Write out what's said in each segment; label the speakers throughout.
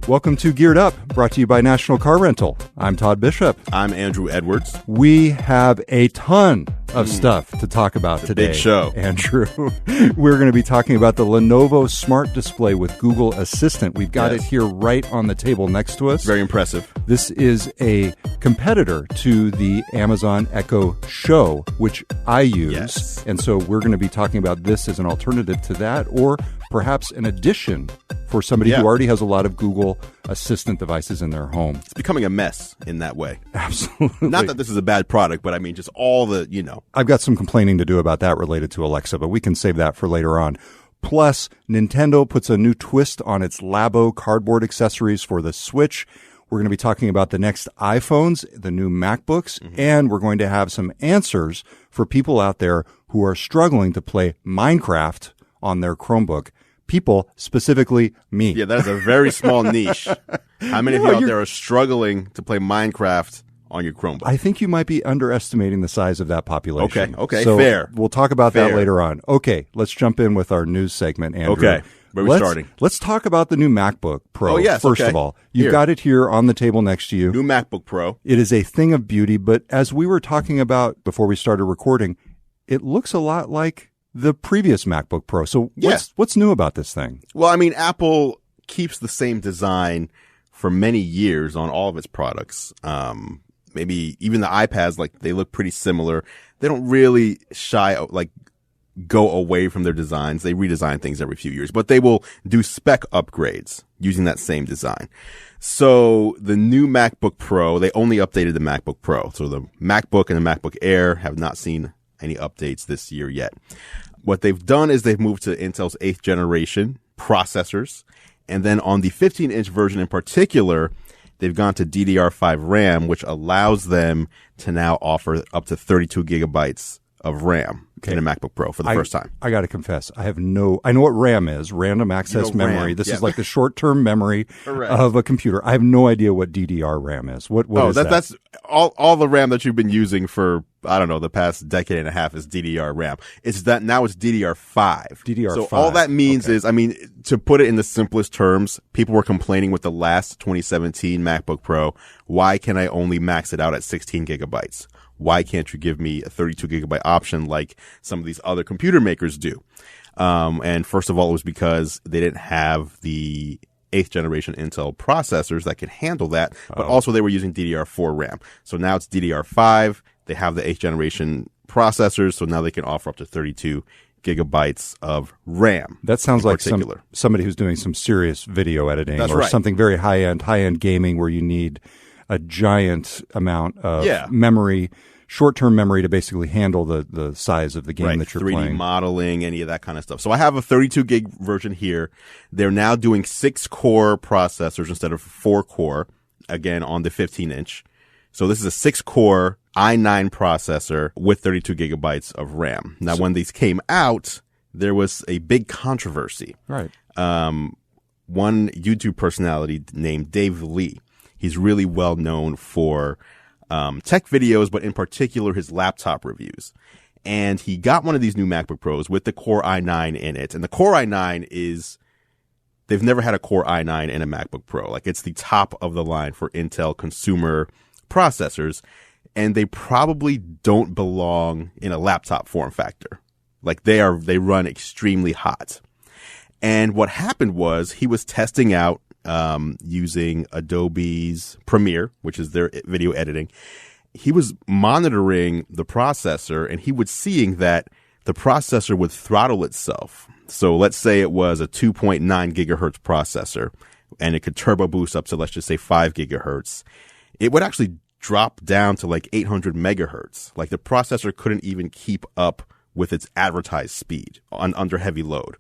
Speaker 1: Welcome to Geared Up, brought to you by National Car Rental. I'm Todd Bishop.
Speaker 2: I'm Andrew Edwards.
Speaker 1: We have a ton of stuff to talk about today.
Speaker 2: Big show.
Speaker 1: Andrew. We're going to be talking about the Lenovo Smart Display with Google Assistant. We've got it here right on the table next to us.
Speaker 2: Very impressive.
Speaker 1: This is a competitor to the Amazon Echo Show, which I use.
Speaker 2: Yes.
Speaker 1: And so we're going to be talking about this as an alternative to that, or perhaps an addition for somebody who already has a lot of Google Assistant devices in their home.
Speaker 2: It's becoming a mess in that way.
Speaker 1: Absolutely.
Speaker 2: Not that this is a bad product, but I mean just all the,
Speaker 1: I've got some complaining to do about that related to Alexa, but we can save that for later on. Plus, Nintendo puts a new twist on its Labo cardboard accessories for the Switch. We're going to be talking about the next iPhones, the new MacBooks, and we're going to have some answers for people out there who are struggling to play Minecraft on their Chromebook. People, specifically me.
Speaker 2: Yeah, that is a very small niche. How many of you out there are struggling to play Minecraft on your Chromebook?
Speaker 1: I think you might be underestimating the size of that population.
Speaker 2: Okay,
Speaker 1: so
Speaker 2: fair.
Speaker 1: We'll talk about that later on. Okay, let's jump in with our news segment, Andrew.
Speaker 2: Okay, where are we starting?
Speaker 1: Let's talk about the new MacBook Pro.
Speaker 2: Oh, yes,
Speaker 1: first of all. You've got it here on the table next to you.
Speaker 2: New MacBook Pro.
Speaker 1: It is a thing of beauty, but as we were talking about before we started recording, it looks a lot like the previous MacBook Pro. So what's new about this thing?
Speaker 2: Well, I mean, Apple keeps the same design for many years on all of its products. Maybe even the iPads, they look pretty similar. They don't really go away from their designs. They redesign things every few years, but they will do spec upgrades using that same design. So the new MacBook Pro, they only updated the MacBook Pro. So the MacBook and the MacBook Air have not seen any updates this year yet. What they've done is they've moved to Intel's 8th generation processors. And then on the 15-inch version in particular, they've gone to DDR5 RAM, which allows them to now offer up to 32 gigabytes of RAM in a MacBook Pro for the first time.
Speaker 1: I got to confess, I know what RAM is, random access memory.
Speaker 2: RAM.
Speaker 1: This is like the short-term memory of a computer. I have no idea what DDR RAM is. What is that?
Speaker 2: That's all the RAM that you've been using for, I don't know, the past decade and a half is DDR RAM. It's that now it's DDR5.
Speaker 1: DDR5.
Speaker 2: So all that means is, I mean, to put it in the simplest terms, people were complaining with the last 2017 MacBook Pro, why can I only max it out at 16 gigabytes? Why can't you give me a 32 gigabyte option like some of these other computer makers do? And first of all, it was because they didn't have the 8th generation Intel processors that could handle that, but also they were using DDR4 RAM. So now it's DDR5. They have the 8th generation processors, so now they can offer up to 32 gigabytes of RAM.
Speaker 1: That sounds like somebody who's doing some serious video editing something very high-end gaming where you need a giant amount of memory, short-term memory to basically handle the size of the game that you're
Speaker 2: 3D
Speaker 1: playing.
Speaker 2: modeling, any of that kind of stuff. So I have a 32 gig version here. They're now doing 6-core processors instead of 4-core, again, on the 15-inch. So this is a 6-core i9 processor with 32 gigabytes of RAM. Now, when these came out, there was a big controversy.
Speaker 1: Right.
Speaker 2: One YouTube personality named Dave Lee, he's really well known for tech videos, but in particular his laptop reviews. And he got one of these new MacBook Pros with the Core i9 in it. And the Core i9 they've never had a Core i9 in a MacBook Pro. It's the top of the line for Intel consumer processors. And they probably don't belong in a laptop form factor. They run extremely hot. And what happened was he was testing out using Adobe's Premiere, which is their video editing. He was monitoring the processor and he was seeing that the processor would throttle itself. So let's say it was a 2.9 gigahertz processor and it could turbo boost up to, let's just say 5 gigahertz. It would actually drop down to 800 megahertz. The processor couldn't even keep up with its advertised speed under heavy load.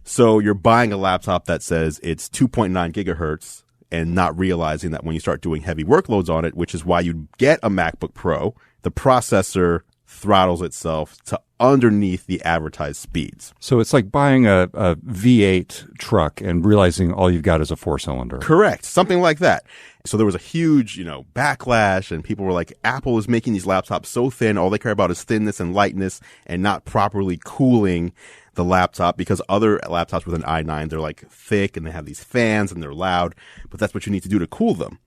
Speaker 2: So you're buying a laptop that says it's 2.9 gigahertz and not realizing that when you start doing heavy workloads on it, which is why you get a MacBook Pro, the processor throttles itself to underneath the advertised speeds.
Speaker 1: So it's like buying a V8 truck and realizing all you've got is a 4-cylinder.
Speaker 2: Correct. Something like that. So there was a huge, backlash, and people were like, Apple is making these laptops so thin. All they care about is thinness and lightness and not properly cooling the laptop, because other laptops with an i9, they're like thick and they have these fans and they're loud, but that's what you need to do to cool them.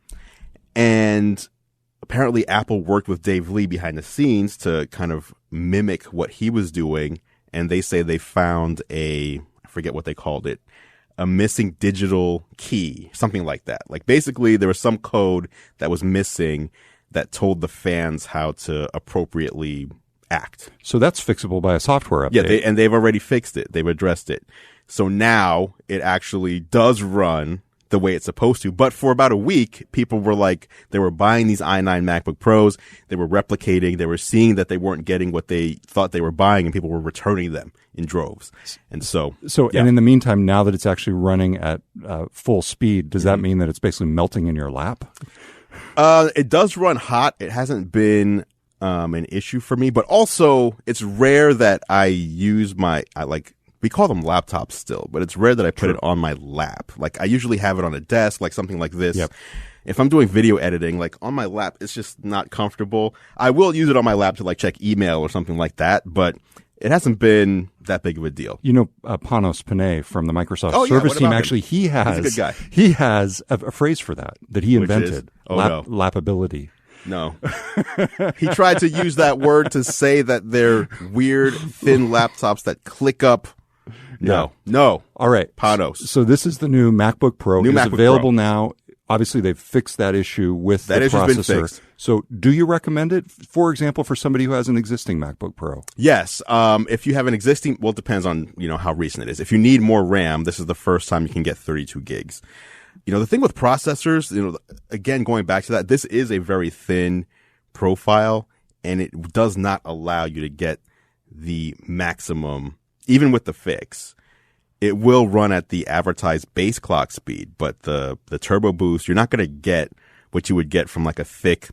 Speaker 2: And apparently Apple worked with Dave Lee behind the scenes to kind of mimic what he was doing. And they say they found I forget what they called it, a missing digital key, something like that. Like basically there was some code that was missing that told the fans how to appropriately act.
Speaker 1: So that's fixable by a software update.
Speaker 2: Yeah, and they've already fixed it. They've addressed it. So now it actually does run the way it's supposed to. But for about a week, people were like, they were buying these i9 MacBook Pros. They were replicating. They were seeing that they weren't getting what they thought they were buying, and people were returning them in droves. And so yeah.
Speaker 1: And in the meantime, now that it's actually running at full speed, does that mean that it's basically melting in your lap?
Speaker 2: It does run hot. It hasn't been an issue for me, but also it's rare that I use we call them laptops still, but it's rare that I put it on my lap. Like I usually have it on a desk, like something like this.
Speaker 1: Yep.
Speaker 2: If I'm doing video editing, like on my lap, it's just not comfortable. I will use it on my lap to like check email or something like that, but it hasn't been that big of a deal.
Speaker 1: Panos Panay from the Microsoft service team, actually, he's a good guy. He has a phrase for that he invented. Lapability.
Speaker 2: No. He tried to use that word to say that they're weird, thin laptops that click up. No.
Speaker 1: All right.
Speaker 2: Panos.
Speaker 1: So this is the new MacBook Pro. It's available now. Obviously, they've fixed that issue with the processor. Been fixed. So do you recommend it, for example, for somebody who has an existing MacBook Pro?
Speaker 2: Yes. If you have an existing, well, it depends on, how recent it is. If you need more RAM, this is the first time you can get 32 gigs. The thing with processors, again, going back to that, this is a very thin profile, and it does not allow you to get the maximum, even with the fix. It will run at the advertised base clock speed, but the turbo boost, you're not going to get what you would get from like a thick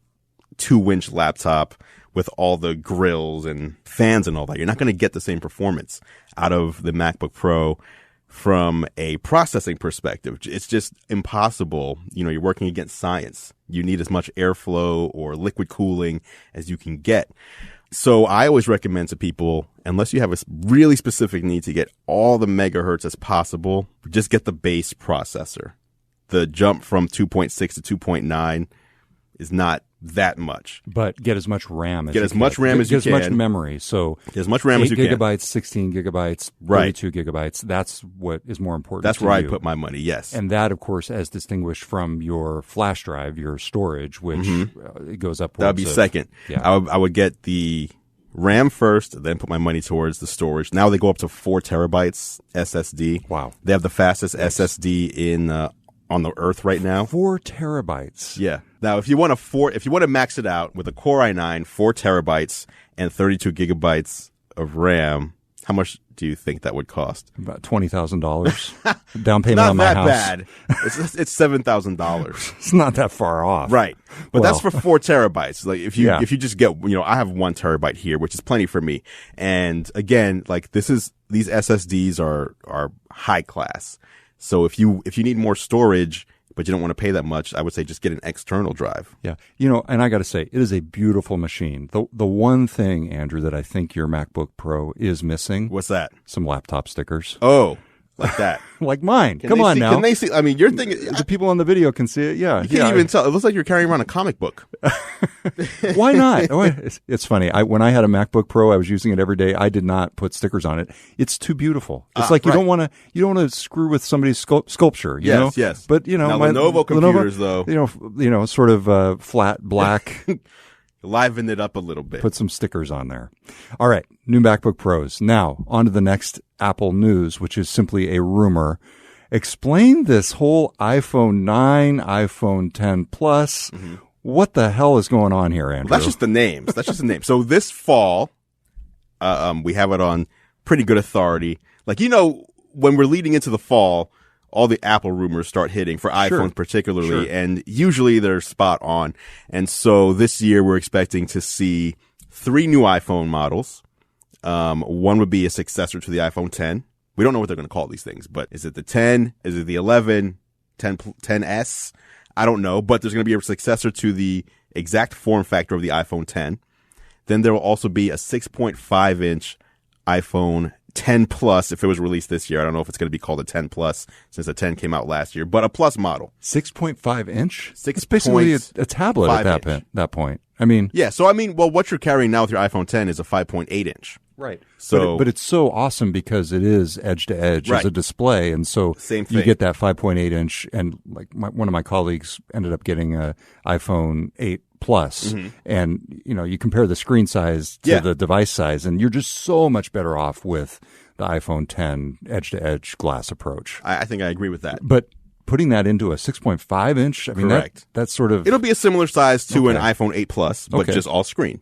Speaker 2: 2-inch laptop with all the grills and fans and all that. You're not going to get the same performance out of the MacBook Pro from a processing perspective. It's just impossible. You're working against science. You need as much airflow or liquid cooling as you can get. So I always recommend to people, unless you have a really specific need to get all the megahertz as possible, just get the base processor. The jump from 2.6 to 2.9 is not that much.
Speaker 1: But get as much RAM as
Speaker 2: you can. Get as much RAM as you can.
Speaker 1: Get as much memory. So
Speaker 2: get as much RAM as you can.
Speaker 1: 8 gigabytes, 16 gigabytes, 32 gigabytes. That's what is more important.
Speaker 2: That's where I put my money, yes.
Speaker 1: And that, of course, as distinguished from your flash drive, your storage, which it goes upwards.
Speaker 2: That would be second. Yeah. I would get the RAM first, then put my money towards the storage. Now they go up to 4 terabytes SSD.
Speaker 1: Wow.
Speaker 2: They have the fastest SSD in on the earth right now.
Speaker 1: 4 terabytes.
Speaker 2: Yeah. Now, if you want to max it out with a Core i9, 4 terabytes and 32 gigabytes of RAM, how much do you think that would cost?
Speaker 1: About $20,000 down payment on my house.
Speaker 2: Not that bad. It's $7,000.
Speaker 1: It's not that far off,
Speaker 2: right? But that's for 4 terabytes. Like if you just get, I have 1 terabyte here, which is plenty for me. And again, like these SSDs are high class. So if you need more storage, but you don't want to pay that much, I would say just get an external drive.
Speaker 1: Yeah. And I got to say, it is a beautiful machine. The one thing, Andrew, that I think your MacBook Pro is missing.
Speaker 2: What's that?
Speaker 1: Some laptop stickers.
Speaker 2: Oh, like that.
Speaker 1: Like mine. Come on now.
Speaker 2: Can they see? I mean, you're thinking.
Speaker 1: The people on the video can see it. Yeah.
Speaker 2: You can't even tell. It looks like you're carrying around a comic book.
Speaker 1: Why not? It's funny. When I had a MacBook Pro, I was using it every day. I did not put stickers on it. It's too beautiful. It's like you don't want to screw with somebody's sculpture. You know?
Speaker 2: Yes.
Speaker 1: But
Speaker 2: now, Lenovo computers though,
Speaker 1: sort of flat black.
Speaker 2: Liven it up a little bit.
Speaker 1: Put some stickers on there. All right, new MacBook Pros. Now, on to the next Apple news, which is simply a rumor. Explain this whole iPhone 9, iPhone 10 Plus. Mm-hmm. What the hell is going on here, Andrew?
Speaker 2: Well, that's just the names. So this fall, we have it on pretty good authority. Like, when we're leading into the fall, all the Apple rumors start hitting for iPhones particularly, and usually they're spot on. And so this year we're expecting to see 3 new iPhone models. One would be a successor to the iPhone 10. We don't know what they're going to call these things, but is it the 10? Is it the 11? 10S? I don't know, but there's going to be a successor to the exact form factor of the iPhone 10. Then there will also be a 6.5-inch iPhone 10 Plus if it was released this year. I don't know if it's going to be called a 10 Plus since the 10 came out last year, but a Plus model.
Speaker 1: 6.5 inch? It's basically a tablet at that point. I mean,
Speaker 2: yeah. So, I mean, well, what you're carrying now with your iPhone 10 is a 5.8 inch.
Speaker 1: Right.
Speaker 2: So,
Speaker 1: but it's so awesome because it is edge to edge as a display. And so
Speaker 2: same thing.
Speaker 1: You get that 5.8 inch. And like one of my colleagues ended up getting a iPhone 8 Plus. And, you know, you compare the screen size to the device size, and you're just so much better off with the iPhone 10 edge to edge glass approach.
Speaker 2: I think I agree with that.
Speaker 1: But putting that into a 6.5 inch, I mean, that's sort of.
Speaker 2: It'll be a similar size to an iPhone 8 Plus, but just all screen.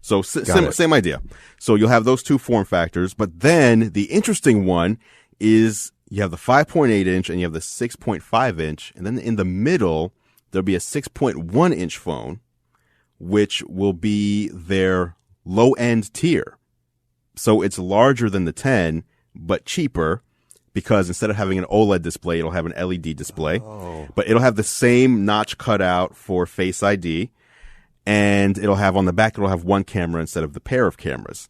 Speaker 2: So same idea. So you'll have those 2 form factors, but then the interesting one is you have the 5.8 inch and you have the 6.5 inch, and then in the middle there'll be a 6.1 inch phone, which will be their low end tier. So it's larger than the 10, but cheaper because instead of having an OLED display, it'll have an LED display, but it'll have the same notch cutout for Face ID. And it'll have on the back, it'll have 1 camera instead of the pair of cameras.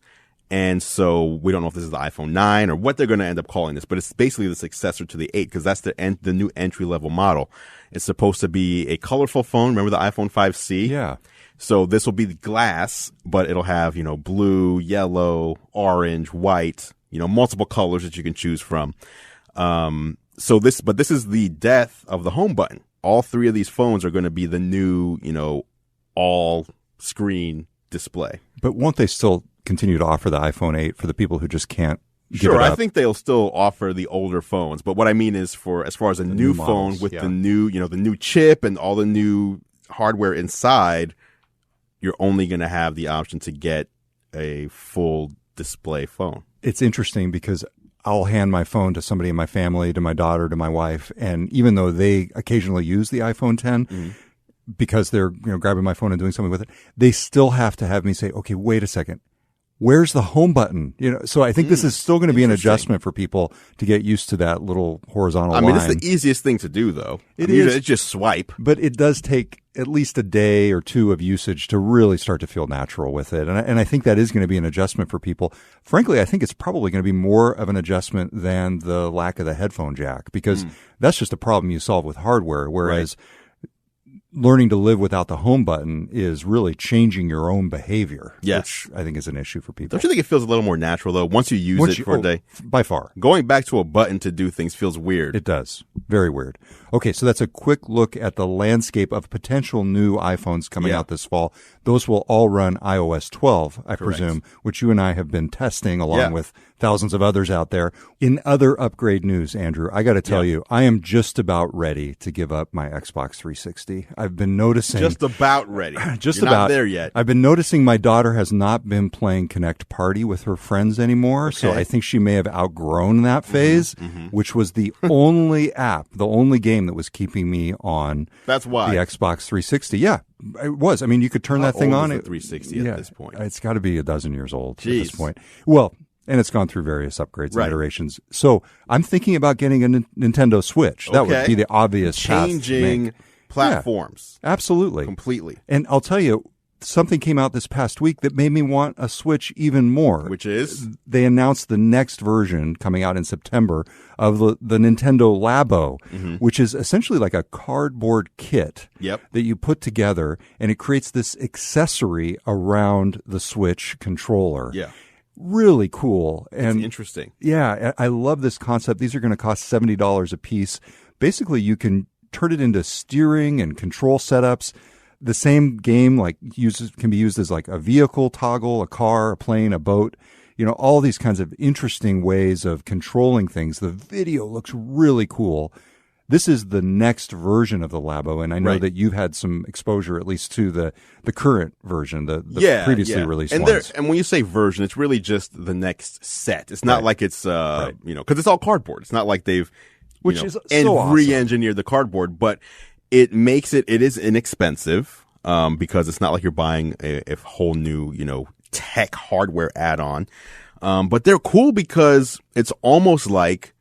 Speaker 2: And so we don't know if this is the iPhone 9 or what they're going to end up calling this, but it's basically the successor to the 8 because that's the new entry level model. It's supposed to be a colorful phone. Remember the iPhone 5C?
Speaker 1: Yeah.
Speaker 2: So this will be the glass, but it'll have, you know, blue, yellow, orange, white, you know, multiple colors that you can choose from. But this is the death of the home button. All 3 of these phones are going to be the new, you know, all screen display.
Speaker 1: But won't they still continue to offer the iPhone 8 for the people who just can't give
Speaker 2: Sure,
Speaker 1: it up?
Speaker 2: I think they'll still offer the older phones. But what I mean is as far as a new phone with the new, you know, the new chip and all the new hardware inside, you're only going to have the option to get a full display phone. It's
Speaker 1: interesting because I'll hand my phone to somebody in my family, to my daughter, to my wife, and even though they occasionally use the iPhone 10, because they're, you know, grabbing my phone and doing something with it, they still have to have me say, okay, wait a second. Where's the home button? You know, so I think this is still going to be an adjustment for people to get used to that little horizontal line.
Speaker 2: I mean, it's the easiest thing to do, though. It's just swipe.
Speaker 1: But it does take at least a day or 2 of usage to really start to feel natural with it. And I think that is going to be an adjustment for people. Frankly, I think it's probably going to be more of an adjustment than the lack of the headphone jack, because that's just a problem you solve with hardware, whereas learning to live without the home button is really changing your own behavior, which I think is an issue for people.
Speaker 2: Don't you think it feels a little more natural, though, once you use it for a day?
Speaker 1: By far.
Speaker 2: Going back to a button to do things feels weird.
Speaker 1: It does. Very weird. Okay, so that's a quick look at the landscape of potential new iPhones coming out this fall. Those will all run iOS 12, I presume, which you and I have been testing along with thousands of others out there. In other upgrade news, Andrew, I got to tell you, I am just about ready to give up my Xbox 360. I've been noticing.
Speaker 2: Just about ready.
Speaker 1: Just
Speaker 2: You're
Speaker 1: about.
Speaker 2: Not there yet.
Speaker 1: I've been noticing my daughter has not been playing Connect Party with her friends anymore. So I think she may have outgrown that phase, which was the only app, the only game that was keeping me on
Speaker 2: That's why.
Speaker 1: the Xbox 360. Yeah, it was. I mean, you could turn that thing on.
Speaker 2: The 360 at this point.
Speaker 1: It's got to be a dozen years old at this point. Well, and it's gone through various upgrades and iterations. So I'm thinking about getting a Nintendo Switch. That would be the obvious
Speaker 2: changing platforms.
Speaker 1: Yeah, absolutely.
Speaker 2: Completely.
Speaker 1: And I'll tell you, something came out this past week that made me want a Switch even more.
Speaker 2: Which is?
Speaker 1: They announced the next version coming out in September of the Nintendo Labo, which is essentially like a cardboard kit that you put together, and it creates this accessory around the Switch controller.
Speaker 2: Yeah.
Speaker 1: Really cool. And
Speaker 2: it's interesting.
Speaker 1: Yeah, I love this concept. These are going to cost $70 a piece. Basically, you can turn it into steering and control setups. The same game can be used as like a vehicle toggle, a car, a plane, a boat. You know, all these kinds of interesting ways of controlling things. The video looks really cool. This is the next version of the Labo, and I know that you've had some exposure, at least to the current version, the previously released ones.
Speaker 2: And when you say version, it's really just the next set. It's not like it's, you know, because it's all cardboard. It's not like they've re-engineered the cardboard, but it makes it is inexpensive because it's not like you're buying a whole new, you know, tech hardware add-on. But they're cool because it's almost like,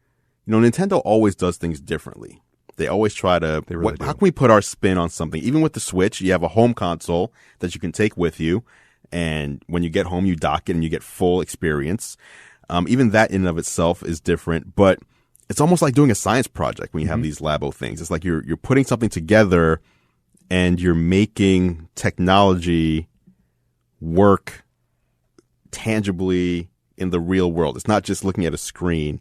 Speaker 2: Nintendo always does things differently. They always try to, how can we put our spin on something? Even with the Switch, you have a home console that you can take with you. And when you get home, you dock it and you get full experience. Even that in and of itself is different, but it's almost like doing a science project when you have these Labo things. It's like you're putting something together and you're making technology work tangibly in the real world. It's not just looking at a screen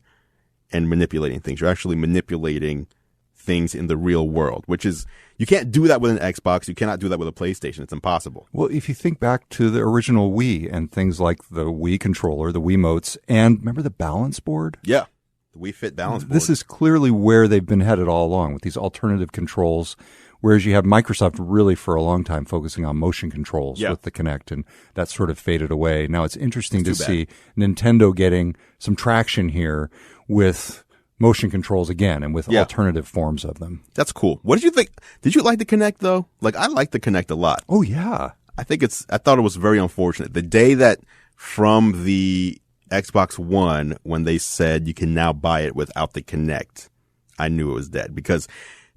Speaker 2: and manipulating things. You're actually manipulating things in the real world, which is, you can't do that with an Xbox. You cannot do that with a PlayStation. It's impossible.
Speaker 1: Well, if you think back to the original Wii and things like the Wii controller, the Wiimotes, and remember the balance board?
Speaker 2: Yeah. The Wii Fit balance board.
Speaker 1: This is clearly where they've been headed all along with these alternative controls, whereas you have Microsoft really for a long time focusing on motion controls with the Kinect, and that sort of faded away. Now it's interesting to see Nintendo getting some traction here with motion controls again and with alternative forms of them.
Speaker 2: That's cool. What did you think? Did you like the Kinect though? Like, I like the Kinect a lot.
Speaker 1: Oh yeah.
Speaker 2: I thought it was very unfortunate. The day that from the Xbox One, when they said you can now buy it without the Kinect, I knew it was dead because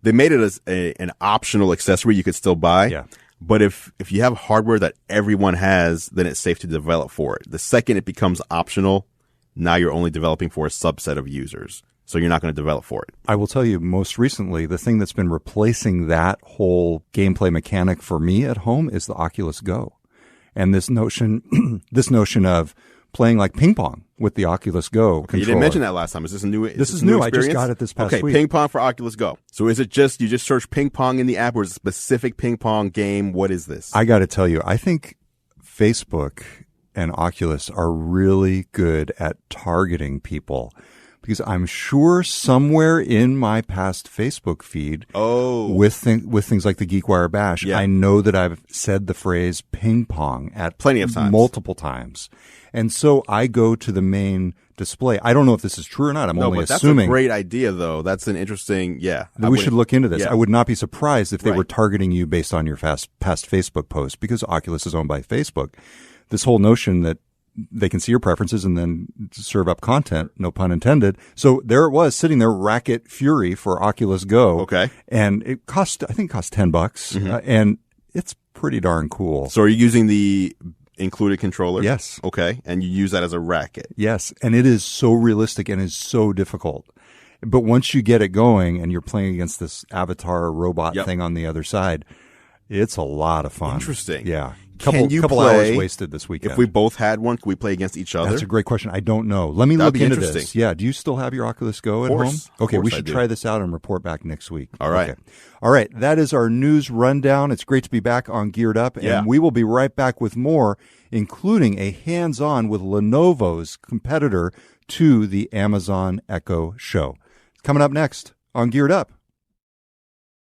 Speaker 2: they made it as an optional accessory you could still buy.
Speaker 1: Yeah.
Speaker 2: But if you have hardware that everyone has, then it's safe to develop for it. The second it becomes optional, now you're only developing for a subset of users. So you're not going to develop for it.
Speaker 1: I will tell you, most recently, the thing that's been replacing that whole gameplay mechanic for me at home is the Oculus Go. And this notion of playing like ping pong with the Oculus Go controller.
Speaker 2: You didn't mention that last time. Is this a new?
Speaker 1: This is new. I just got it this past week.
Speaker 2: Okay, ping pong for Oculus Go. So is it just, you just search ping pong in the app, or is it a specific ping pong game? What is this?
Speaker 1: I got to tell you, I think Facebook and Oculus are really good at targeting people. Because I'm sure somewhere in my past Facebook feed, with things like the GeekWire Bash, I know that I've said the phrase ping pong at
Speaker 2: plenty of times,
Speaker 1: multiple times, and so I go to the main display. I don't know if this is true or not. I'm only assuming.
Speaker 2: That's a great idea, though. That's an interesting.
Speaker 1: We should look into this.
Speaker 2: Yeah.
Speaker 1: I would not be surprised if they were targeting you based on your past Facebook posts, because Oculus is owned by Facebook. This whole notion that they can see your preferences and then serve up content, no pun intended. So there it was sitting there, Racket Fury for Oculus Go.
Speaker 2: Okay.
Speaker 1: And I think it cost $10. And it's pretty darn cool.
Speaker 2: So are you using the included controller?
Speaker 1: Yes.
Speaker 2: Okay. And you use that as a racket?
Speaker 1: Yes. And it is so realistic and is so difficult. But once you get it going and you're playing against this avatar robot thing on the other side, it's a lot of fun.
Speaker 2: Interesting.
Speaker 1: Yeah.
Speaker 2: Couple
Speaker 1: hours wasted this weekend.
Speaker 2: If we both had one, could we play against each other?
Speaker 1: That's a great question. I don't know. Let me look into this. Yeah. Do you still have your Oculus Go at home? Okay. We should try this out and report back next week.
Speaker 2: All right.
Speaker 1: Okay. All right. That is our news rundown. It's great to be back on Geared Up. And we will be right back with more, including a hands-on with Lenovo's competitor to the Amazon Echo Show. Coming up next on Geared Up.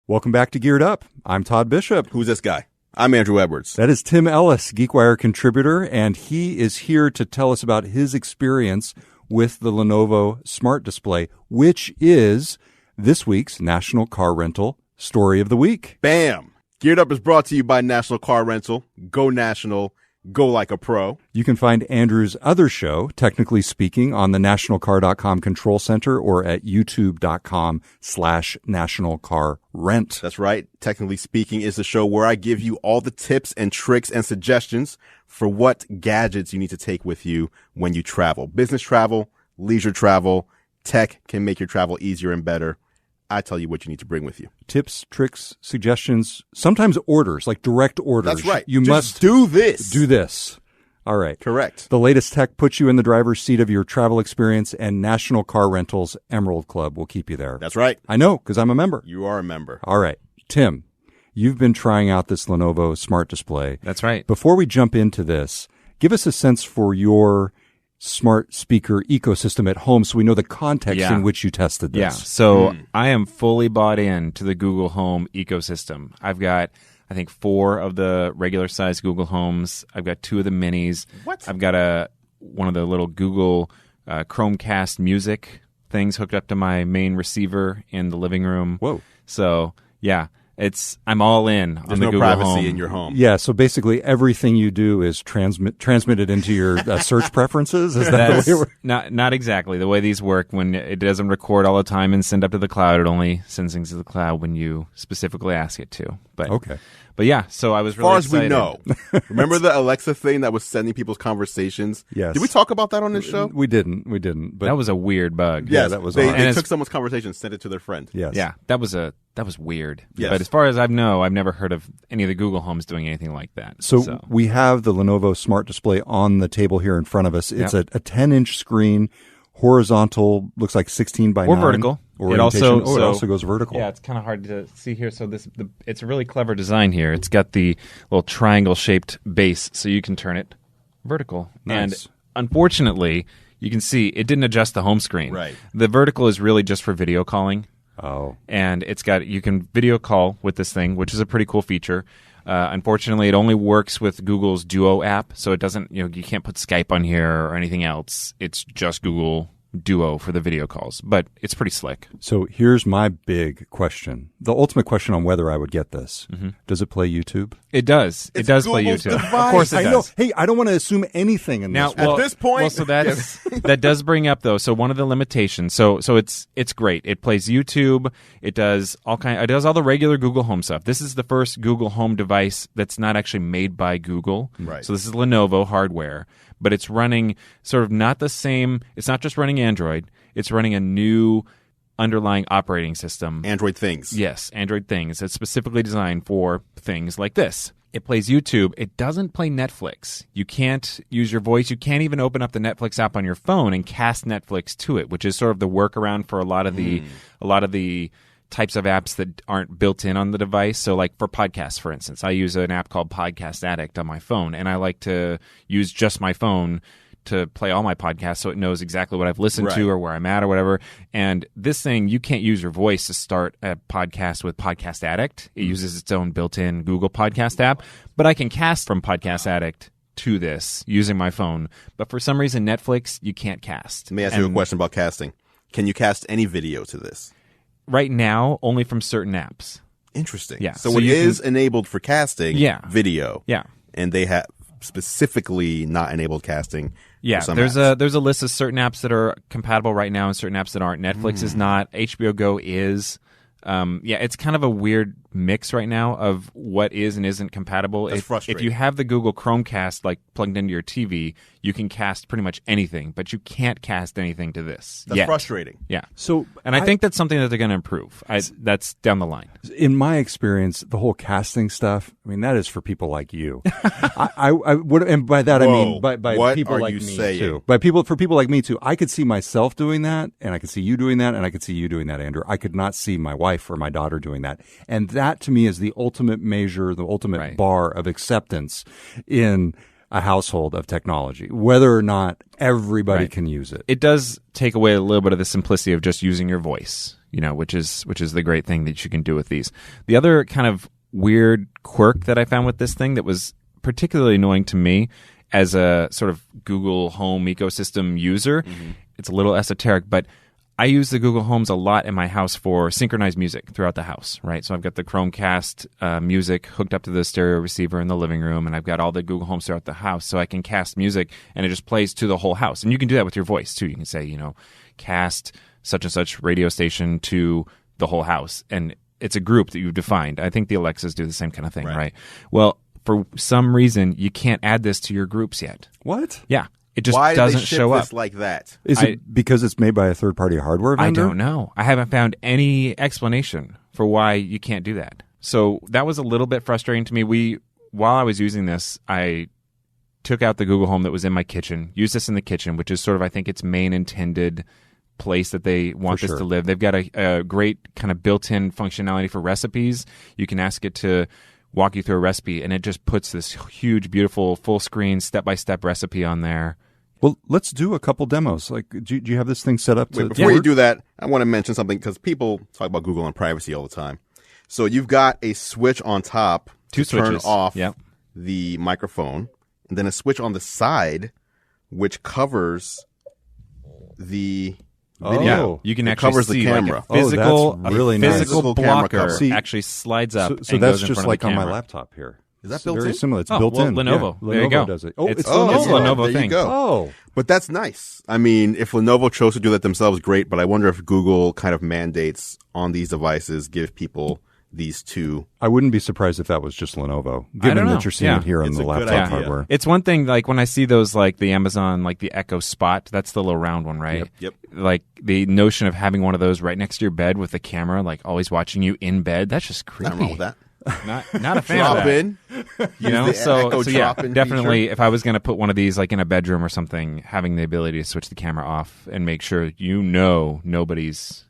Speaker 1: Welcome back to Geared Up. I'm Todd Bishop.
Speaker 2: Who's this guy? I'm Andrew Edwards.
Speaker 1: That is Tim Ellis, GeekWire contributor, and he is here to tell us about his experience with the Lenovo Smart Display, which is this week's National Car Rental Story of the Week.
Speaker 2: Bam! Geared Up is brought to you by National Car Rental. Go national. Go like a pro.
Speaker 1: You can find Andrew's other show, Technically Speaking, on the nationalcar.com control center or at youtube.com/nationalcarrent.
Speaker 2: That's right. Technically Speaking is the show where I give you all the tips and tricks and suggestions for what gadgets you need to take with you when you travel. Business travel, leisure travel, tech can make your travel easier and better. I tell you what you need to bring with you.
Speaker 1: Tips, tricks, suggestions, sometimes orders, like direct orders.
Speaker 2: That's right.
Speaker 1: You must
Speaker 2: do this.
Speaker 1: Do this. All right.
Speaker 2: Correct.
Speaker 1: The latest tech puts you in the driver's seat of your travel experience, and National Car Rental's Emerald Club will keep you there.
Speaker 2: That's right.
Speaker 1: I know, because I'm a member.
Speaker 2: You are a member.
Speaker 1: All right. Tim, you've been trying out this Lenovo Smart Display.
Speaker 3: That's right.
Speaker 1: Before we jump into this, give us a sense for your smart speaker ecosystem at home so we know the context in which you tested this.
Speaker 3: Yeah, so I am fully bought in to the Google Home ecosystem. I've got, I think, 4 of the regular-sized Google Homes. I've got 2 of the minis.
Speaker 2: What?
Speaker 3: I've got one of the little Google Chromecast music things hooked up to my main receiver in the living room.
Speaker 1: Whoa.
Speaker 3: So, yeah. I'm all in on
Speaker 2: There's
Speaker 3: the
Speaker 2: no
Speaker 3: Google
Speaker 2: privacy
Speaker 3: Home.
Speaker 2: in your home.
Speaker 1: Yeah, so basically everything you do is transmitted into your search preferences. Is that the way
Speaker 3: not exactly the way these work. When it doesn't record all the time and send up to the cloud, it only sends things to the cloud when you specifically ask it to. But
Speaker 1: Okay.
Speaker 3: But yeah, so I was
Speaker 2: As
Speaker 3: really
Speaker 2: far as
Speaker 3: excited.
Speaker 2: we know. Remember the Alexa thing that was sending people's conversations?
Speaker 1: Yes.
Speaker 2: Did we talk about that on this show?
Speaker 1: We didn't. But
Speaker 3: That was a weird bug.
Speaker 1: Yeah, that was
Speaker 2: they,
Speaker 1: odd.
Speaker 2: they
Speaker 3: And
Speaker 2: took someone's conversation and sent it to their friend.
Speaker 1: yes.
Speaker 3: Yeah, that was weird.
Speaker 2: Yes.
Speaker 3: But as far as I know, I've never heard of any of the Google Homes doing anything like that.
Speaker 1: So we have the Lenovo Smart Display on the table here in front of us. It's a 10-inch screen, horizontal, looks like 16 by 9.
Speaker 3: Or vertical. It also
Speaker 1: goes vertical.
Speaker 3: Yeah, it's kind of hard to see here. So it's a really clever design here. It's got the little triangle-shaped base, so you can turn it vertical.
Speaker 1: Nice.
Speaker 3: And unfortunately, you can see it didn't adjust the home screen.
Speaker 2: Right.
Speaker 3: The vertical is really just for video calling.
Speaker 1: Oh.
Speaker 3: And you can video call with this thing, which is a pretty cool feature. Unfortunately, it only works with Google's Duo app, so it doesn't. You can't put Skype on here or anything else. It's just Google Duo for the video calls, but it's pretty slick.
Speaker 1: So here's my big question. The ultimate question on whether I would get this.
Speaker 3: Mm-hmm.
Speaker 1: Does it play YouTube?
Speaker 3: It does. It does play
Speaker 2: Google's
Speaker 3: YouTube.
Speaker 2: device.
Speaker 3: Of course it
Speaker 1: I
Speaker 3: does.
Speaker 1: know. Hey, I don't want to assume anything in
Speaker 3: Now,
Speaker 1: this.
Speaker 3: well,
Speaker 2: At this point-
Speaker 3: well, so that does bring up though. So one of the limitations. So it's great. It plays YouTube. It does all the regular Google Home stuff. This is the first Google Home device that's not actually made by Google.
Speaker 2: Right.
Speaker 3: So this is Lenovo hardware, but it's running sort of not the same. It's not just running Android. It's running a new underlying operating system.
Speaker 2: Android things.
Speaker 3: Yes, Android things. It's specifically designed for things like this. It plays YouTube. It doesn't play Netflix. You can't use your voice. You can't even open up the Netflix app on your phone and cast Netflix to it, which is sort of the workaround for a lot of the types of apps that aren't built in on the device. So like for podcasts, for instance, I use an app called Podcast Addict on my phone, and I like to use just my phone to play all my podcasts so it knows exactly what I've listened to or where I'm at or whatever. And this thing, you can't use your voice to start a podcast with Podcast Addict. It uses its own built-in Google Podcast app. But I can cast from Podcast Addict to this using my phone. But for some reason, Netflix, you can't cast.
Speaker 2: Let me ask you a question about casting. Can you cast any video to this?
Speaker 3: Right now, only from certain apps.
Speaker 2: Interesting.
Speaker 3: Yeah.
Speaker 2: So,
Speaker 3: So
Speaker 2: it
Speaker 3: you
Speaker 2: is enabled for casting video.
Speaker 3: Yeah.
Speaker 2: And they have specifically not enabled casting.
Speaker 3: Yeah,
Speaker 2: for some
Speaker 3: there's
Speaker 2: apps.
Speaker 3: a list of certain apps that are compatible right now and certain apps that aren't. Netflix is not. HBO Go is. It's kind of a weird mix right now of what is and isn't compatible.
Speaker 2: That's
Speaker 3: If
Speaker 2: frustrating.
Speaker 3: you have the Google Chromecast like plugged into your TV, you can cast pretty much anything, but you can't cast anything to this.
Speaker 2: That's
Speaker 3: yet.
Speaker 2: frustrating.
Speaker 3: Yeah.
Speaker 1: So
Speaker 3: And I think that's something that they're going to improve. That's down the line.
Speaker 1: in my experience, the whole casting stuff, I mean, that is for people like you. I would, and by that I mean
Speaker 2: Whoa.
Speaker 1: by
Speaker 2: What
Speaker 1: people
Speaker 2: are
Speaker 1: like
Speaker 2: you
Speaker 1: me
Speaker 2: saying?
Speaker 1: too. For people like me too, I could see myself doing that, and I could see you doing that, and I could see you doing that, Andrew. I could not see my wife or my daughter doing that, and that to me is the ultimate measure, the ultimate bar of acceptance in a household of technology, whether or not everybody can use it.
Speaker 3: It does take away a little bit of the simplicity of just using your voice, which is the great thing that you can do with these. The other kind of weird quirk that I found with this thing that was particularly annoying to me as a sort of Google Home ecosystem user, it's a little esoteric, but I use the Google Homes a lot in my house for synchronized music throughout the house, right? So I've got the Chromecast music hooked up to the stereo receiver in the living room, and I've got all the Google Homes throughout the house, so I can cast music, and it just plays to the whole house. And you can do that with your voice, too. You can say, cast such and such radio station to the whole house, and it's a group that you've defined. I think the Alexas do the same kind of thing, right? Well, for some reason, you can't add this to your groups yet.
Speaker 1: What?
Speaker 3: Yeah. It just
Speaker 2: Why
Speaker 3: doesn't
Speaker 2: do they ship
Speaker 3: show
Speaker 2: this
Speaker 3: up.
Speaker 2: like that?
Speaker 1: Is it because it's made by a third-party hardware
Speaker 3: I
Speaker 1: vendor?
Speaker 3: don't know. I haven't found any explanation for why you can't do that. So that was a little bit frustrating to me. While I was using this, I took out the Google Home that was in my kitchen, used this in the kitchen, which is sort of, I think, its main intended place that they want this to live. They've got a great kind of built-in functionality for recipes. You can ask it to walk you through a recipe, and it just puts this huge, beautiful, full-screen, step-by-step recipe on there.
Speaker 1: Well, let's do a couple demos. Like, do you have this thing set up?
Speaker 2: Before you do that, I want to mention something because people talk about Google and privacy all the time. So you've got a switch on top
Speaker 3: Two
Speaker 2: to turn
Speaker 3: switches.
Speaker 2: off
Speaker 3: Yep.
Speaker 2: the microphone, and then a switch on the side which covers the video.
Speaker 3: You can
Speaker 2: It
Speaker 3: actually
Speaker 2: covers the
Speaker 3: see
Speaker 2: camera.
Speaker 3: like a physical,
Speaker 1: that's really nice.
Speaker 3: physical
Speaker 2: Physical camera
Speaker 3: blocker
Speaker 2: cover.
Speaker 3: actually slides up.
Speaker 1: So
Speaker 3: and
Speaker 1: that's
Speaker 3: goes in
Speaker 1: just
Speaker 3: front of
Speaker 1: like
Speaker 3: the
Speaker 1: on my
Speaker 3: camera.
Speaker 1: laptop here.
Speaker 2: Is that
Speaker 1: It's
Speaker 2: built
Speaker 1: very
Speaker 2: in?
Speaker 1: similar. It's
Speaker 3: Oh,
Speaker 1: built
Speaker 3: well,
Speaker 1: in.
Speaker 3: Lenovo.
Speaker 1: Yeah,
Speaker 3: There you
Speaker 1: Lenovo
Speaker 3: go.
Speaker 1: does it. Oh, it's
Speaker 2: Oh,
Speaker 3: It's a
Speaker 1: Lenovo.
Speaker 3: Lenovo
Speaker 2: there
Speaker 3: thing.
Speaker 2: you go.
Speaker 1: Oh,
Speaker 2: But that's nice. I mean, if Lenovo chose to do that themselves, great. But I wonder if Google kind of mandates on these devices give people these two.
Speaker 1: I wouldn't be surprised if that was just Lenovo,
Speaker 3: I
Speaker 1: given
Speaker 3: don't know.
Speaker 1: that you're seeing
Speaker 3: Yeah.
Speaker 1: it here on
Speaker 2: It's
Speaker 1: the
Speaker 2: a good
Speaker 1: laptop
Speaker 2: idea.
Speaker 1: hardware.
Speaker 3: It's one thing, like when I see those, like the Amazon, like the Echo Spot, that's the little round one, right?
Speaker 2: Yep.
Speaker 3: Like the notion of having one of those right next to your bed with the camera, like always watching you in bed, that's just creepy.
Speaker 2: Nothing wrong with that.
Speaker 3: Not a fan
Speaker 2: Drop
Speaker 3: of that.
Speaker 2: in.
Speaker 3: You know,
Speaker 2: the
Speaker 3: so
Speaker 2: Echo
Speaker 3: yeah,
Speaker 2: drop-in
Speaker 3: definitely.
Speaker 2: feature.
Speaker 3: If I was going to put one of these like in a bedroom or something, having the ability to switch the camera off and make sure nobody's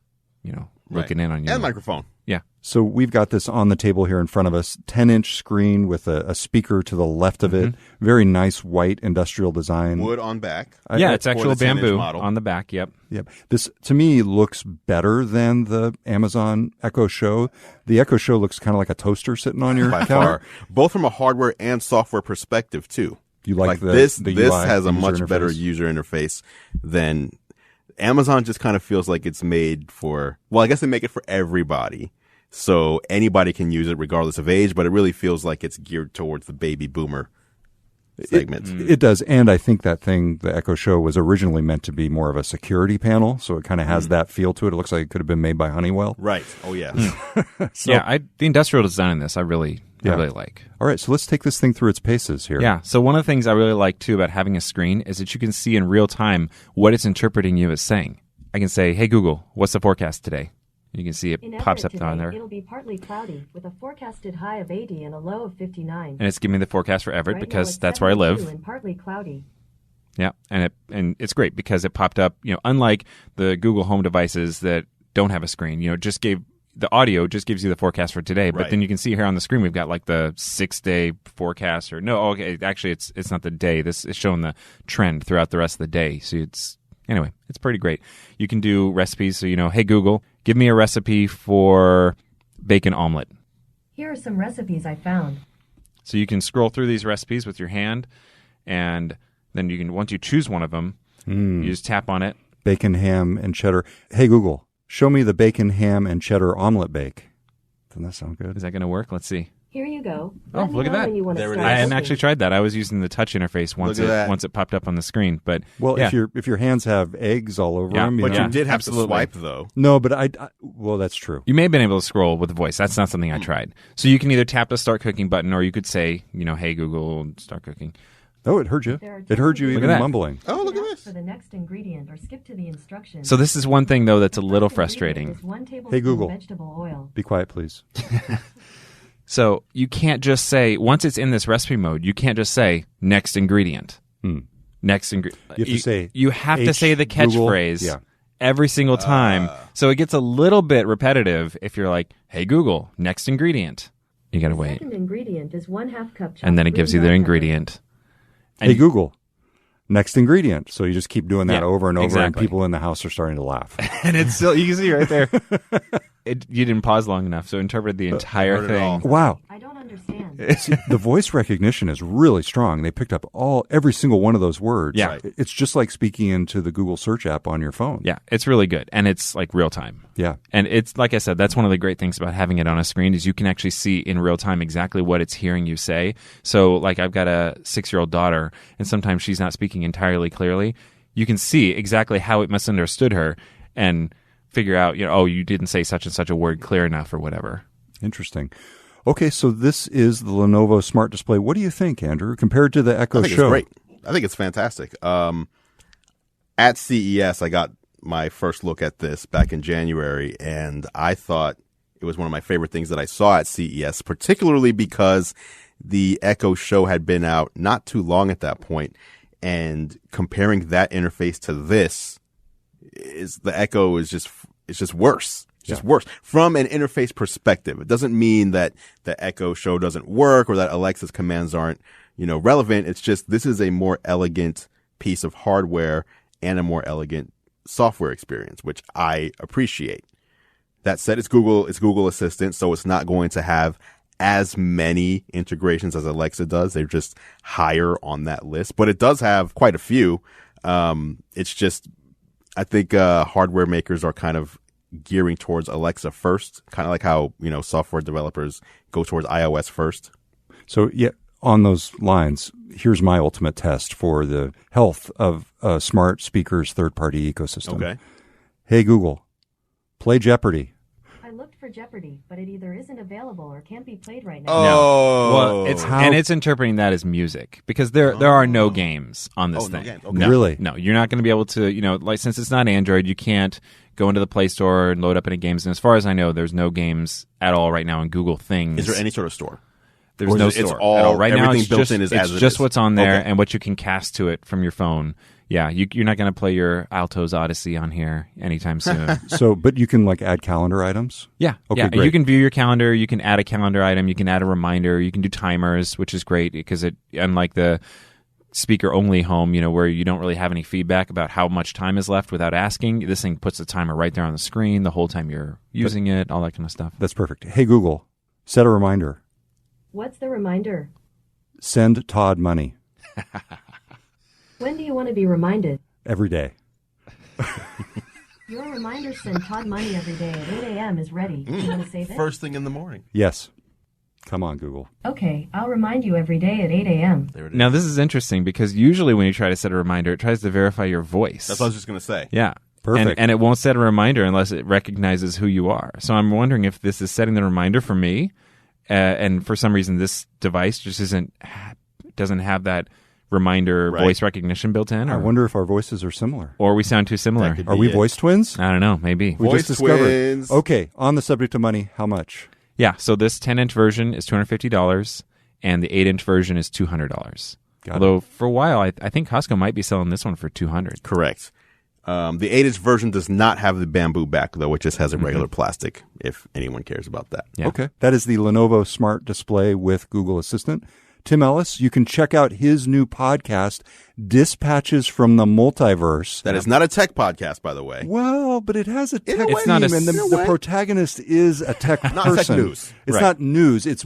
Speaker 3: looking in on you.
Speaker 2: And microphone.
Speaker 3: Yeah,
Speaker 1: So we've got this on the table here in front of us, 10-inch screen with a speaker to the left of it. Very nice white industrial design.
Speaker 2: Wood on back.
Speaker 3: yeah, it's actual
Speaker 2: the 10-inch
Speaker 3: bamboo
Speaker 2: model.
Speaker 3: on the back. Yep.
Speaker 1: Yep. This, to me, looks better than the Amazon Echo Show. The Echo Show looks kind of like a toaster sitting on your
Speaker 2: By
Speaker 1: counter.
Speaker 2: far. Both from a hardware and software perspective, too.
Speaker 1: You like the
Speaker 2: this
Speaker 1: the
Speaker 2: this
Speaker 1: UI,
Speaker 2: has a
Speaker 1: user
Speaker 2: much
Speaker 1: interface?
Speaker 2: better user interface than Amazon. Just kind of feels like it's made for, well, I guess they make it for everybody, so anybody can use it regardless of age, but it really feels like it's geared towards the baby boomer segment.
Speaker 1: It does, and I think that thing, the Echo Show, was originally meant to be more of a security panel, so it kind of has that feel to it. It looks like it could have been made by Honeywell.
Speaker 2: Right. Oh yeah.
Speaker 3: Yeah, the industrial design in this, I really like.
Speaker 1: All right, so let's take this thing through its paces here.
Speaker 3: Yeah. So one of the things I really like too about having a screen is that you can see in real time what it's interpreting you as saying. I can say, "Hey Google, what's the forecast today?" You can see it
Speaker 4: In
Speaker 3: pops up
Speaker 4: Everett
Speaker 3: down
Speaker 4: today,
Speaker 3: there,
Speaker 4: It'll be partly cloudy with a forecasted high of 80 and a low of 59.
Speaker 3: and it's giving me the forecast for Everett
Speaker 4: Right now
Speaker 3: because
Speaker 4: it's
Speaker 3: that's where I
Speaker 4: 72
Speaker 3: live.
Speaker 4: and partly cloudy.
Speaker 3: Yeah, and it's great because it popped up. Unlike the Google Home devices that don't have a screen, it just gave the audio just gives you the forecast for today. But
Speaker 2: Right.
Speaker 3: then you can see here on the screen we've got like the 6-day forecast, or no, okay, actually it's not the day. This is showing the trend throughout the rest of the day. So anyway, it's pretty great. You can do recipes. So hey Google, give me a recipe for bacon omelet.
Speaker 4: Here are some recipes I found.
Speaker 3: So you can scroll through these recipes with your hand, and then you can, once you choose one of them, you just tap on it.
Speaker 1: Bacon, ham, and cheddar. Hey, Google, show me the bacon, ham, and cheddar omelet bake. Doesn't that sound good?
Speaker 3: Is that going to work? Let's see.
Speaker 4: Here you go.
Speaker 3: Oh,
Speaker 4: Let me
Speaker 3: look at
Speaker 4: know
Speaker 3: that.
Speaker 4: when you want to
Speaker 2: There it
Speaker 4: start
Speaker 3: I hadn't
Speaker 4: cooking.
Speaker 3: actually tried that. I was using the touch interface once
Speaker 2: Look at that.
Speaker 3: once it popped up on the screen. But
Speaker 1: Well,
Speaker 3: yeah.
Speaker 1: if your hands have eggs all over
Speaker 3: Yeah,
Speaker 1: them,
Speaker 2: But
Speaker 3: Yeah,
Speaker 2: you did have
Speaker 3: absolutely.
Speaker 2: to swipe though.
Speaker 1: No, but well, that's true.
Speaker 3: You may have been able to scroll with the voice. That's not something I tried. So you can either tap the start cooking button, or you could say, hey Google, start cooking.
Speaker 1: Oh, it heard you.
Speaker 4: There are
Speaker 1: It heard you
Speaker 4: Look
Speaker 3: at
Speaker 1: even
Speaker 3: that.
Speaker 1: mumbling.
Speaker 2: Oh, look at
Speaker 4: Ask
Speaker 2: this.
Speaker 4: For the next ingredient or skip to the instructions.
Speaker 3: So this is one thing though that's a little
Speaker 4: First ingredient
Speaker 3: frustrating.
Speaker 4: is 1 tablespoon
Speaker 1: Hey, Google.
Speaker 4: vegetable oil.
Speaker 1: Be quiet, please.
Speaker 3: So you can't just say, once it's in this recipe mode, you can't just say next ingredient. Next ingredient.
Speaker 1: You have to say
Speaker 3: You have to
Speaker 1: H,
Speaker 3: say the
Speaker 1: Google.
Speaker 3: catchphrase
Speaker 1: Yeah.
Speaker 3: every single time. So it gets a little bit repetitive if you're like, hey Google, next ingredient. You got to
Speaker 4: The
Speaker 3: wait.
Speaker 4: second ingredient is 1/2 cup chopped
Speaker 3: And then it gives you
Speaker 4: green
Speaker 3: the
Speaker 4: bell pepper.
Speaker 3: ingredient.
Speaker 1: Hey, Google, next ingredient. So you just keep doing that
Speaker 3: Yeah,
Speaker 1: over and over,
Speaker 3: exactly.
Speaker 1: and people in the house are starting to laugh.
Speaker 3: And it's still, you can see right there. You didn't pause long enough, so it interpreted the entire
Speaker 2: heard it all.
Speaker 3: thing.
Speaker 1: Wow.
Speaker 4: I don't understand.
Speaker 1: See, the voice recognition is really strong. They picked up every single one of those words.
Speaker 3: Yeah.
Speaker 1: It's just like speaking into the Google search app on your phone.
Speaker 3: Yeah, it's really good. And it's like real time.
Speaker 1: Yeah.
Speaker 3: And it's, like I said, that's one of the great things about having it on a screen is you can actually see in real time exactly what it's hearing you say. So like I've got a 6-year-old daughter, and sometimes she's not speaking entirely clearly. You can see exactly how it misunderstood her and figure out, you didn't say such and such a word clear enough or whatever.
Speaker 1: Interesting. Okay, so this is the Lenovo Smart Display. What do you think, Andrew, compared to the Echo
Speaker 2: I think
Speaker 1: Show?
Speaker 2: it's great. I think it's fantastic. At CES, I got my first look at this back in January, and I thought it was one of my favorite things that I saw at CES, particularly because the Echo Show had been out not too long at that point, and comparing that interface to this the Echo is just worse. It's just worse from an interface perspective. It doesn't mean that the Echo Show doesn't work or that Alexa's commands aren't, relevant. It's just this is a more elegant piece of hardware and a more elegant software experience, which I appreciate. That said, it's Google Assistant, so it's not going to have as many integrations as Alexa does. They're just higher on that list, but it does have quite a few. It's just, I think hardware makers are kind of gearing towards Alexa first, kind of like how, software developers go towards iOS first.
Speaker 1: So, yeah, on those lines, here's my ultimate test for the health of smart speakers third-party ecosystem.
Speaker 2: Okay.
Speaker 1: Hey, Google, play Jeopardy.
Speaker 4: I looked for Jeopardy, but it either isn't available or can't be played right now.
Speaker 2: Oh.
Speaker 3: Well, it's interpreting that as music because there are no games on this thing.
Speaker 2: No games. Okay.
Speaker 3: No,
Speaker 1: Really?
Speaker 3: No, you're not going to be able to, like since it's not Android, you can't go into the Play Store and load up any games. And as far as I know, there's no games at all right now in Google Things.
Speaker 2: Is there any sort of store?
Speaker 3: There's
Speaker 2: Or is
Speaker 3: no
Speaker 2: it- it's
Speaker 3: store
Speaker 2: all-
Speaker 3: at all. Right now,
Speaker 2: everything
Speaker 3: it's
Speaker 2: built
Speaker 3: just,
Speaker 2: in is
Speaker 3: it's
Speaker 2: as it
Speaker 3: just
Speaker 2: is.
Speaker 3: what's on there
Speaker 2: Okay.
Speaker 3: and what you can cast to it from your phone. Yeah, you're not going to play your Alto's Odyssey on here anytime soon.
Speaker 1: So, but you can add calendar items?
Speaker 3: Yeah,
Speaker 1: Okay,
Speaker 3: yeah.
Speaker 1: great.
Speaker 3: You can view your calendar. You can add a calendar item. You can add a reminder. You can do timers, which is great because unlike the speaker-only home, where you don't really have any feedback about how much time is left without asking, this thing puts the timer right there on the screen the whole time you're using it, all that kind of stuff.
Speaker 1: That's perfect. Hey, Google, set a reminder.
Speaker 4: What's the reminder?
Speaker 1: Send Todd money
Speaker 4: When do you want to be reminded?
Speaker 1: every day.
Speaker 4: Your reminder send Todd money every day at 8 a.m. is ready. You want to save it?
Speaker 2: First thing in the morning.
Speaker 1: Yes. Come on, Google.
Speaker 4: Okay, I'll remind you every day at 8 a.m.
Speaker 2: There it is.
Speaker 3: Now, this is interesting because usually when you try to set a reminder, it tries to verify your voice.
Speaker 2: That's what I was just going to say.
Speaker 3: Yeah.
Speaker 1: Perfect.
Speaker 3: And it won't set a reminder unless it recognizes who you are. So I'm wondering if this is setting the reminder for me, and for some reason this device just doesn't have that reminder
Speaker 2: Right.
Speaker 3: voice recognition built in.
Speaker 1: I
Speaker 3: Or,
Speaker 1: wonder if our voices are similar.
Speaker 3: or we sound too similar.
Speaker 2: That could
Speaker 1: Are we
Speaker 2: it.
Speaker 1: voice twins?
Speaker 3: I don't know. Maybe.
Speaker 1: We
Speaker 2: Voice
Speaker 1: just discovered.
Speaker 2: twins.
Speaker 1: Okay, on the subject of money, how much?
Speaker 3: Yeah. So this 10-inch version is $250, and the 8-inch version is $200.
Speaker 1: Got it.
Speaker 3: Although for a while, I think Costco might be selling this one for $200.
Speaker 2: Correct. The 8-inch version does not have the bamboo back, though. It just has a regular plastic, if anyone cares about that.
Speaker 3: Yeah.
Speaker 1: Okay. That is the Lenovo Smart Display with Google Assistant. Tim Ellis, you can check out his new podcast, Dispatches from the Multiverse.
Speaker 2: That is not a tech podcast, by the way.
Speaker 1: Well, but it has a tech
Speaker 2: In a way.
Speaker 3: It's not a-
Speaker 1: theme, and
Speaker 2: in a
Speaker 1: the
Speaker 2: way.
Speaker 1: protagonist is a tech
Speaker 2: Not
Speaker 1: person.
Speaker 2: tech news.
Speaker 1: It's
Speaker 2: Right.
Speaker 1: not news. It's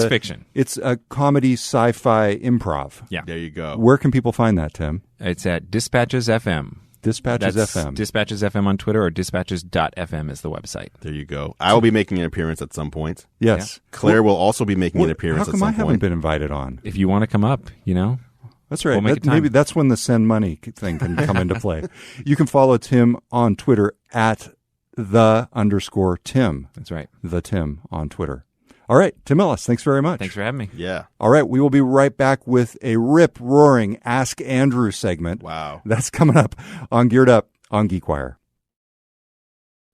Speaker 3: fiction.
Speaker 1: It's a comedy sci-fi improv.
Speaker 3: Yeah.
Speaker 2: There you go.
Speaker 1: Where can people find that, Tim?
Speaker 3: It's at Dispatches FM.
Speaker 1: Dispatches
Speaker 3: That's
Speaker 1: FM.
Speaker 3: Dispatches FM on Twitter, or dispatches.fm is the website.
Speaker 2: There you go. I will be making an appearance at some point.
Speaker 1: Yes.
Speaker 2: Claire will also be making an appearance
Speaker 1: How
Speaker 2: at
Speaker 1: come
Speaker 2: some
Speaker 1: I haven't
Speaker 2: point.
Speaker 1: been invited on?
Speaker 3: If you want to come up,
Speaker 1: That's right.
Speaker 3: We'll make it time.
Speaker 1: Maybe that's when the send money thing can come into play. You can follow Tim on Twitter at _Tim.
Speaker 3: that's right.
Speaker 1: The Tim on Twitter. All right, Tim Ellis, thanks very much.
Speaker 3: Thanks for having me.
Speaker 2: Yeah.
Speaker 1: All right, we will be right back with a rip-roaring Ask Andrew segment.
Speaker 2: Wow.
Speaker 1: That's coming up on Geared Up on GeekWire.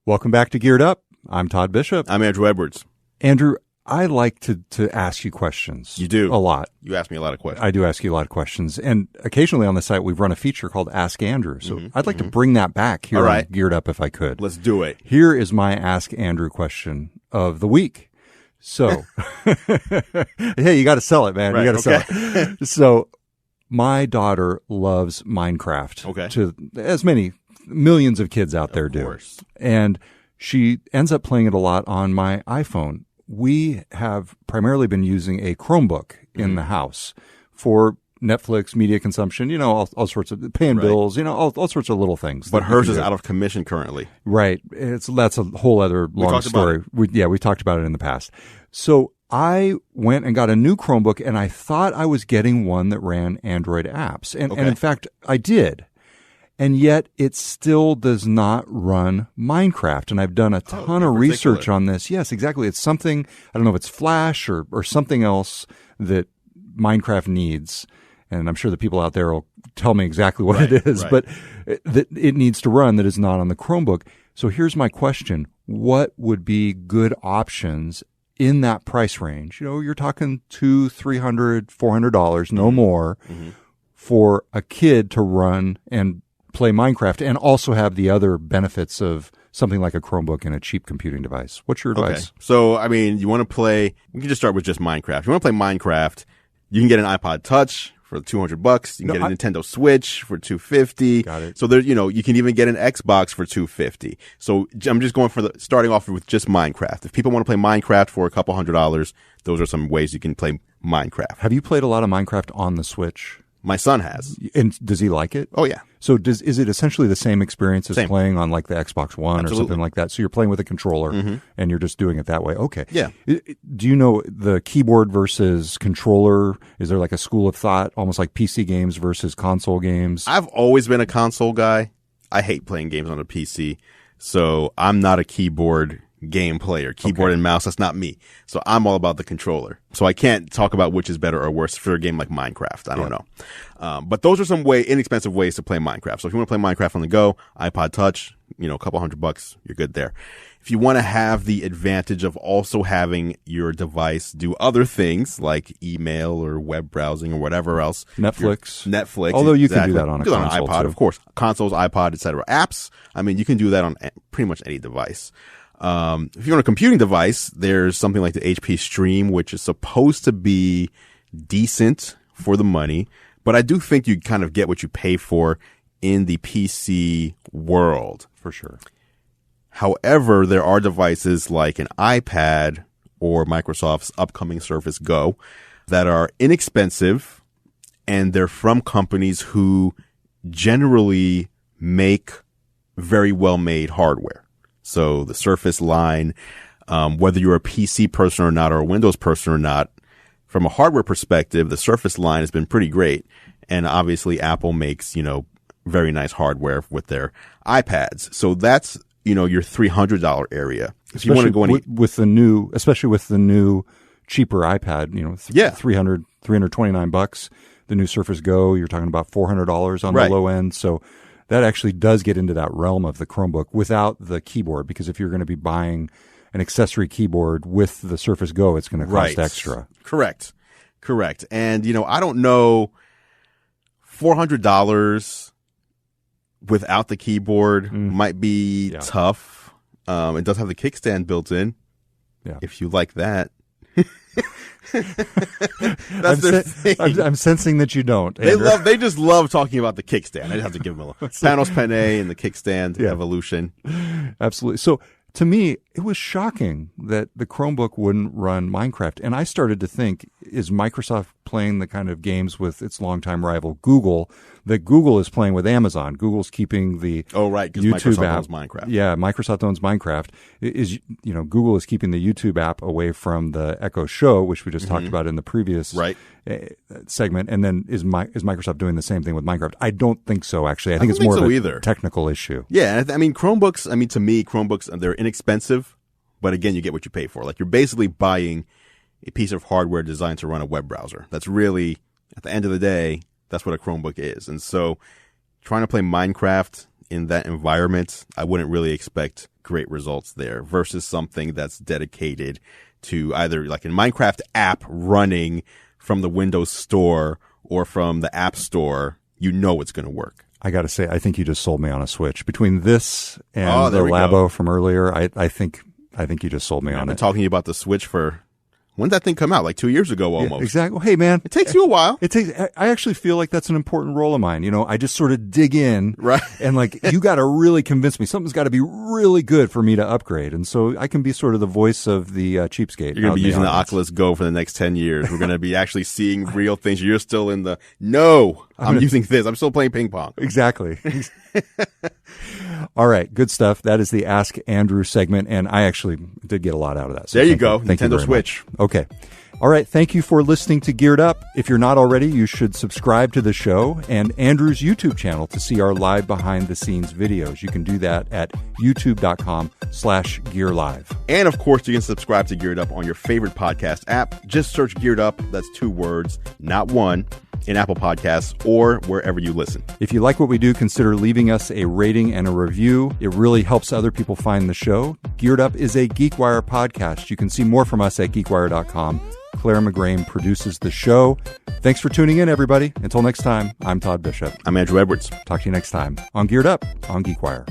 Speaker 1: Welcome back to Geared Up. I'm Todd Bishop.
Speaker 2: I'm Andrew Edwards.
Speaker 1: Andrew, I like to ask you questions.
Speaker 2: You do.
Speaker 1: A lot.
Speaker 2: You asked me a lot of questions.
Speaker 1: I do ask you a lot of questions. And occasionally on the site, we've run a feture called Ask Andrew. So I'd like to bring that back here
Speaker 2: All
Speaker 1: on
Speaker 2: right.
Speaker 1: Geared Up if I could.
Speaker 2: Let's do it.
Speaker 1: Here is my Ask Andrew question of the week. So, hey, you got to sell it, man.
Speaker 2: Right,
Speaker 1: You got to sell it. So, my daughter loves Minecraft.
Speaker 2: Okay.
Speaker 1: To as many millions of kids out there
Speaker 2: Of
Speaker 1: do.
Speaker 2: course.
Speaker 1: And she ends up playing it a lot on my iPhone. We have primarily been using a Chromebook in the house for Netflix, media consumption, all sorts of paying
Speaker 2: Right.
Speaker 1: bills, all sorts of little things.
Speaker 2: But
Speaker 1: that we
Speaker 2: hers
Speaker 1: can
Speaker 2: is
Speaker 1: do.
Speaker 2: out of commission currently.
Speaker 1: Right. That's a whole other long
Speaker 2: talked about
Speaker 1: story. We talked about it in the past. So I went and got a new Chromebook, and I thought I was getting one that ran Android apps. And
Speaker 2: Okay.
Speaker 1: in fact, I did. And yet it still does not run Minecraft. And I've done a ton of
Speaker 2: particular.
Speaker 1: research on this. Yes, exactly. It's something, I don't know if it's Flash or something else that Minecraft needs. And I'm sure the people out there will tell me exactly what
Speaker 2: Right,
Speaker 1: it is,
Speaker 2: right.
Speaker 1: but that it needs to run that is not on the Chromebook. So here's my question. What would be good options in that price range? You're talking $200, $300, $400, no more for a kid to run and play Minecraft and also have the other benefits of something like a Chromebook and a cheap computing device. What's your
Speaker 2: Okay.
Speaker 1: advice?
Speaker 2: So, I mean, you want to play, we can just start with just Minecraft. You want to play Minecraft, you can get an iPod Touch for $200. You can get a Nintendo Switch for $250.
Speaker 1: Got it.
Speaker 2: So there, you can even get an Xbox for $250. So I'm just going for starting off with just Minecraft. If people want to play Minecraft for a couple $100, those are some ways you can play Minecraft.
Speaker 1: Have you played a lot of Minecraft on the Switch?
Speaker 2: My son has.
Speaker 1: And does he like it?
Speaker 2: Oh, yeah.
Speaker 1: So is it essentially the same experience as
Speaker 2: Same.
Speaker 1: playing on like the Xbox One
Speaker 2: Absolutely.
Speaker 1: or something like that? So you're playing with a controller and you're just doing it that way. Okay.
Speaker 2: Yeah.
Speaker 1: Do you know the keyboard versus controller? Is there like a school of thought, almost like PC games versus console games?
Speaker 2: I've always been a console guy. I hate playing games on a PC. So I'm not a keyboard game player. Keyboard and mouse, that's not me. So I'm all about the controller. So I can't talk about which is better or worse for a game like Minecraft. I don't know. But those are some inexpensive ways to play Minecraft. So if you want to play Minecraft on the go, iPod Touch, a couple $100, you're good there. If you want to have the advantage of also having your device do other things like email or web browsing or whatever else.
Speaker 1: Netflix. Although you can do that on a console,
Speaker 2: on an iPod,
Speaker 1: too.
Speaker 2: of course. Consoles, iPod, etc. Apps, you can do that on pretty much any device. If you're on a computing device, there's something like the HP Stream, which is supposed to be decent for the money, but I do think you kind of get what you pay for in the PC world.
Speaker 1: For sure.
Speaker 2: However, there are devices like an iPad or Microsoft's upcoming Surface Go that are inexpensive, and they're from companies who generally make very well-made hardware. So the Surface line, whether you're a PC person or not, or a Windows person or not, from a hardware perspective, the Surface line has been pretty great. And obviously Apple makes, very nice hardware with their iPads. So that's, your $300 area. If you want to go
Speaker 1: especially with the new cheaper iPad, $329, the new Surface Go, you're talking about $400 on the low end. So that actually does get into that realm of the Chromebook without the keyboard, because if you're going to be buying an accessory keyboard with the Surface Go, it's going to cost extra.
Speaker 2: Correct. And, I don't know, $400 without the keyboard might be tough. It does have the kickstand built in. Yeah. If you like that. That's their thing.
Speaker 1: I'm sensing that you don't.
Speaker 2: They just love talking about the kickstand. I just have to give them a little. Panos Panay and the kickstand evolution.
Speaker 1: Absolutely. So to me, it was shocking that the Chromebook wouldn't run Minecraft. And I started to think, is Microsoft playing the kind of games with its longtime rival Google that Google is playing with Amazon? Google's keeping the
Speaker 2: because
Speaker 1: YouTube
Speaker 2: Microsoft
Speaker 1: app.
Speaker 2: owns Minecraft.
Speaker 1: Yeah, Microsoft owns Minecraft. Google is keeping the YouTube app away from the Echo Show, which we just talked about in the previous segment. And then is Microsoft doing the same thing with Minecraft? I don't think so, actually. I think it's more of a technical issue.
Speaker 2: Yeah, Chromebooks, to me, Chromebooks, they're inexpensive, but again, you get what you pay for. Like, you're basically buying a piece of hardware designed to run a web browser. That's really, at the end of the day, that's what a Chromebook is. And so trying to play Minecraft in that environment, I wouldn't really expect great results there versus something that's dedicated to either like a Minecraft app running from the Windows Store or from the App Store. It's going to work.
Speaker 1: I got to say, I think you just sold me on a Switch. Between this and the Labo from earlier, I think you just sold me on it.
Speaker 2: I've been talking to you about the Switch for... When did that thing come out? Like 2 years ago almost.
Speaker 1: Yeah, exactly. Hey, man.
Speaker 2: It takes you a while.
Speaker 1: I actually feel like that's an important role of mine. I just sort of dig in.
Speaker 2: Right.
Speaker 1: And you got to really convince me. Something's got to be really good for me to upgrade. And so I can be sort of the voice of the cheapskate.
Speaker 2: You're going to be using the Oculus Go for the next 10 years. We're going to be actually seeing real things. You're still in I'm using this. I'm still playing ping pong.
Speaker 1: Exactly. All right. Good stuff. That is the Ask Andrew segment. And I actually did get a lot out of that. So
Speaker 2: there you go.
Speaker 1: Thank
Speaker 2: Nintendo
Speaker 1: you
Speaker 2: Switch.
Speaker 1: Much. Okay. All right. Thank you for listening to Geared Up. If you're not already, you should subscribe to the show and Andrew's YouTube channel to see our live behind the scenes videos. You can do that at youtube.com/gearlive.
Speaker 2: And of course, you can subscribe to Geared Up on your favorite podcast app. Just search Geared Up. That's 2 words, not one, in Apple Podcasts or wherever you listen.
Speaker 1: If you like what we do, consider leaving us a rating and a review. It really helps other people find the show. Geared Up is a GeekWire podcast. You can see more from us at geekwire.com. Claire McGrane produces the show. Thanks for tuning in, everybody. Until next time, I'm Todd Bishop.
Speaker 2: I'm Andrew Edwards.
Speaker 1: Talk to you next time on Geared Up on GeekWire.